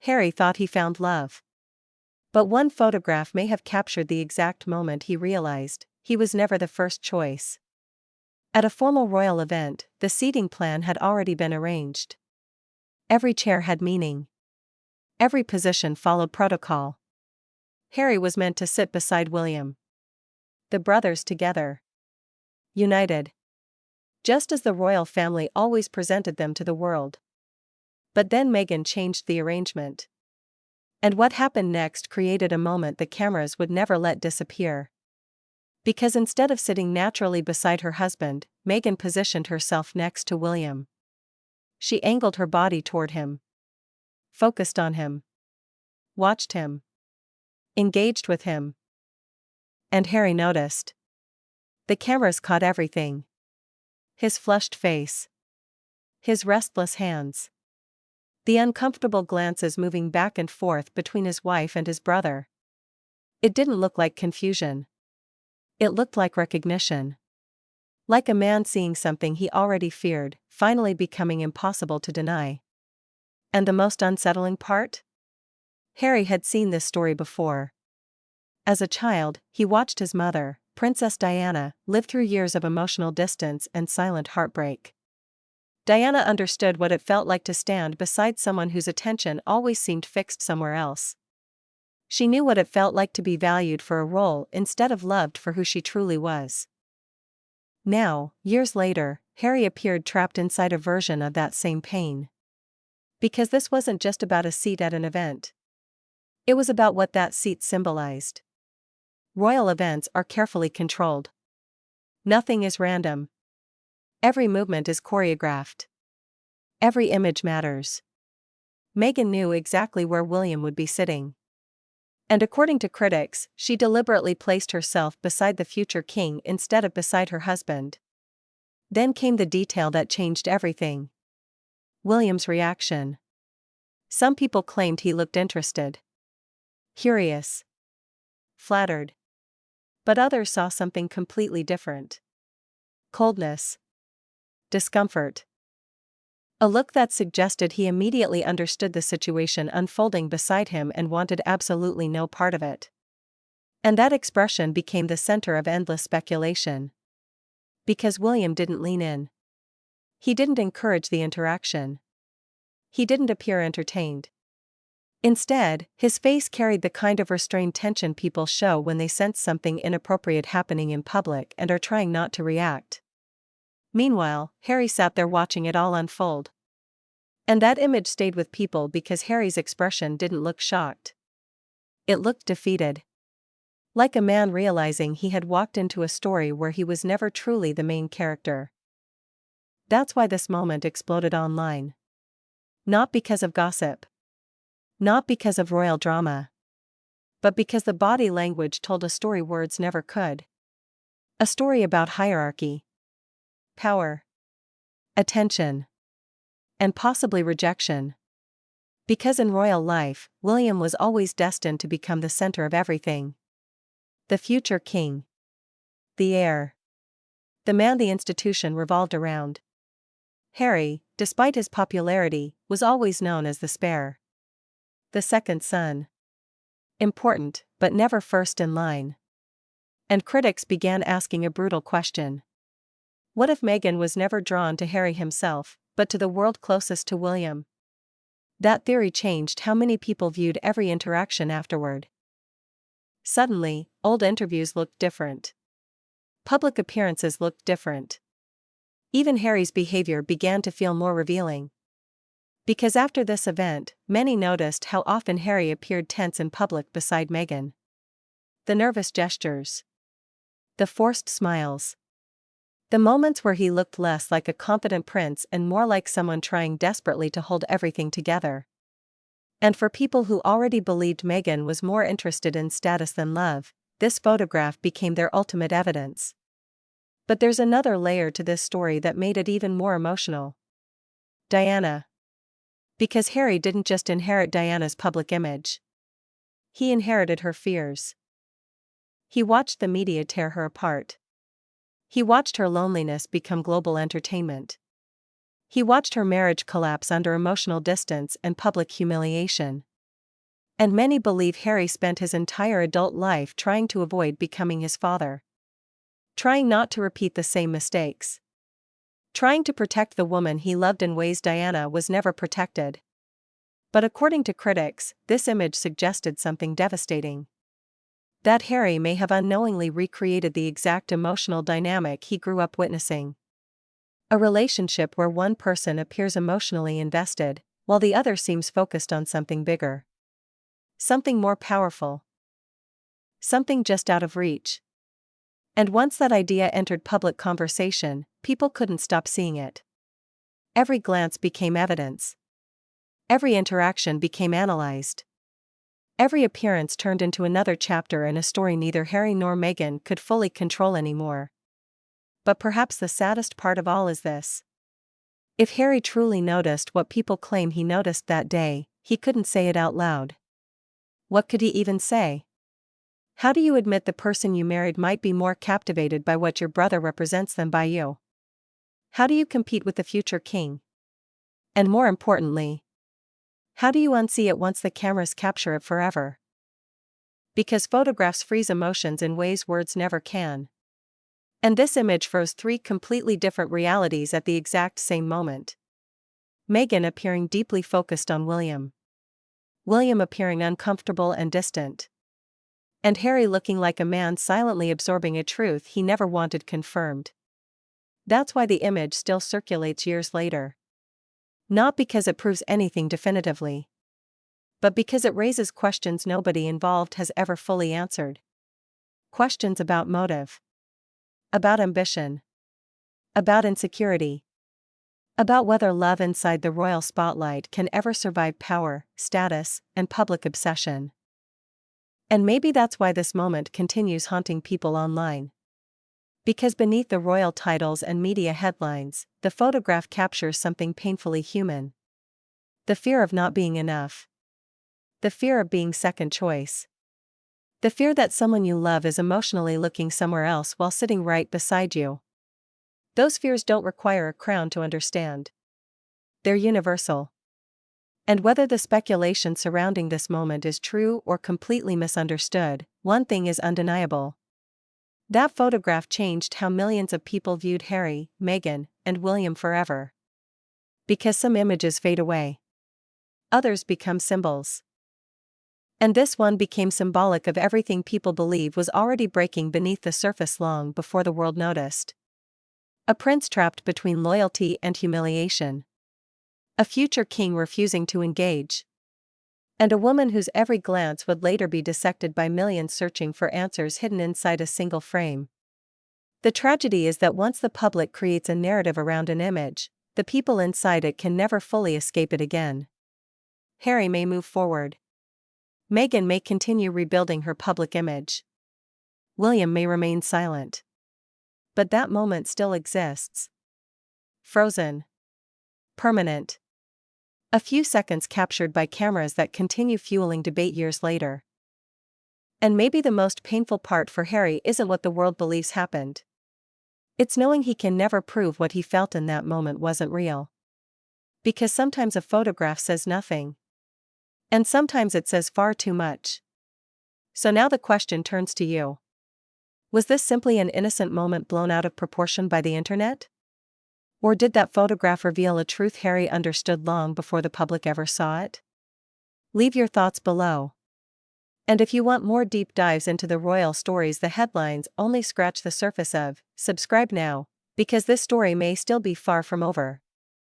Harry thought he found love. But one photograph may have captured the exact moment he realized he was never the first choice. At a formal royal event, the seating plan had already been arranged. Every chair had meaning. Every position followed protocol. Harry was meant to sit beside William. The brothers together. United. Just as the royal family always presented them to the world. But then Meghan changed the arrangement. And what happened next created a moment the cameras would never let disappear. Because instead of sitting naturally beside her husband, Meghan positioned herself next to William. She angled her body toward him. Focused on him. Watched him. Engaged with him. And Harry noticed. The cameras caught everything. His flushed face. His restless hands. The uncomfortable glances moving back and forth between his wife and his brother. It didn't look like confusion. It looked like recognition. Like a man seeing something he already feared, finally becoming impossible to deny. And the most unsettling part? Harry had seen this story before. As a child, he watched his mother, Princess Diana, live through years of emotional distance and silent heartbreak. Diana understood what it felt like to stand beside someone whose attention always seemed fixed somewhere else. She knew what it felt like to be valued for a role instead of loved for who she truly was. Now, years later, Harry appeared trapped inside a version of that same pain. Because this wasn't just about a seat at an event. It was about what that seat symbolized. Royal events are carefully controlled. Nothing is random. Every movement is choreographed. Every image matters. Meghan knew exactly where William would be sitting. And according to critics, she deliberately placed herself beside the future king instead of beside her husband. Then came the detail that changed everything. William's reaction. Some people claimed he looked interested. Curious. Flattered. But others saw something completely different. Coldness. Discomfort. A look that suggested he immediately understood the situation unfolding beside him and wanted absolutely no part of it. And that expression became the center of endless speculation. Because William didn't lean in. He didn't encourage the interaction. He didn't appear entertained. Instead, his face carried the kind of restrained tension people show when they sense something inappropriate happening in public and are trying not to react. Meanwhile, Harry sat there watching it all unfold. And that image stayed with people because Harry's expression didn't look shocked. It looked defeated. Like a man realizing he had walked into a story where he was never truly the main character. That's why this moment exploded online. Not because of gossip. Not because of royal drama. But because the body language told a story words never could. A story about hierarchy. Power. Attention. And possibly rejection. Because in royal life, William was always destined to become the center of everything. The future king. The heir. The man the institution revolved around. Harry, despite his popularity, was always known as the spare. The second son. Important, but never first in line. And critics began asking a brutal question. What if Meghan was never drawn to Harry himself, but to the world closest to William? That theory changed how many people viewed every interaction afterward. Suddenly, old interviews looked different. Public appearances looked different. Even Harry's behavior began to feel more revealing. Because after this event, many noticed how often Harry appeared tense in public beside Meghan. The nervous gestures. The forced smiles. The moments where he looked less like a confident prince and more like someone trying desperately to hold everything together. And for people who already believed Meghan was more interested in status than love, this photograph became their ultimate evidence. But there's another layer to this story that made it even more emotional. Diana. Because Harry didn't just inherit Diana's public image. He inherited her fears. He watched the media tear her apart. He watched her loneliness become global entertainment. He watched her marriage collapse under emotional distance and public humiliation. And many believe Harry spent his entire adult life trying to avoid becoming his father. Trying not to repeat the same mistakes. Trying to protect the woman he loved in ways Diana was never protected. But according to critics, this image suggested something devastating. That Harry may have unknowingly recreated the exact emotional dynamic he grew up witnessing. A relationship where one person appears emotionally invested, while the other seems focused on something bigger. Something more powerful. Something just out of reach. And once that idea entered public conversation, people couldn't stop seeing it. Every glance became evidence. Every interaction became analyzed. Every appearance turned into another chapter in a story neither Harry nor Meghan could fully control anymore. But perhaps the saddest part of all is this. If Harry truly noticed what people claim he noticed that day, he couldn't say it out loud. What could he even say? How do you admit the person you married might be more captivated by what your brother represents than by you? How do you compete with the future king? And more importantly, how do you unsee it once the cameras capture it forever? Because photographs freeze emotions in ways words never can. And this image froze three completely different realities at the exact same moment. Meghan appearing deeply focused on William. William appearing uncomfortable and distant. And Harry looking like a man silently absorbing a truth he never wanted confirmed. That's why the image still circulates years later. Not because it proves anything definitively, but because it raises questions nobody involved has ever fully answered. Questions about motive. About ambition. About insecurity. About whether love inside the royal spotlight can ever survive power, status, and public obsession. And maybe that's why this moment continues haunting people online. Because beneath the royal titles and media headlines, the photograph captures something painfully human. The fear of not being enough. The fear of being second choice. The fear that someone you love is emotionally looking somewhere else while sitting right beside you. Those fears don't require a crown to understand. They're universal. And whether the speculation surrounding this moment is true or completely misunderstood, one thing is undeniable. That photograph changed how millions of people viewed Harry, Meghan, and William forever. Because some images fade away. Others become symbols. And this one became symbolic of everything people believe was already breaking beneath the surface long before the world noticed. A prince trapped between loyalty and humiliation. A future king refusing to engage. And a woman whose every glance would later be dissected by millions searching for answers hidden inside a single frame. The tragedy is that once the public creates a narrative around an image, the people inside it can never fully escape it again. Harry may move forward. Meghan may continue rebuilding her public image. William may remain silent. But that moment still exists. Frozen. Permanent. A few seconds captured by cameras that continue fueling debate years later. And maybe the most painful part for Harry isn't what the world believes happened. It's knowing he can never prove what he felt in that moment wasn't real. Because sometimes a photograph says nothing. And sometimes it says far too much. So now the question turns to you. Was this simply an innocent moment blown out of proportion by the internet? Or did that photograph reveal a truth Harry understood long before the public ever saw it? Leave your thoughts below. And if you want more deep dives into the royal stories the headlines only scratch the surface of, subscribe now, because this story may still be far from over.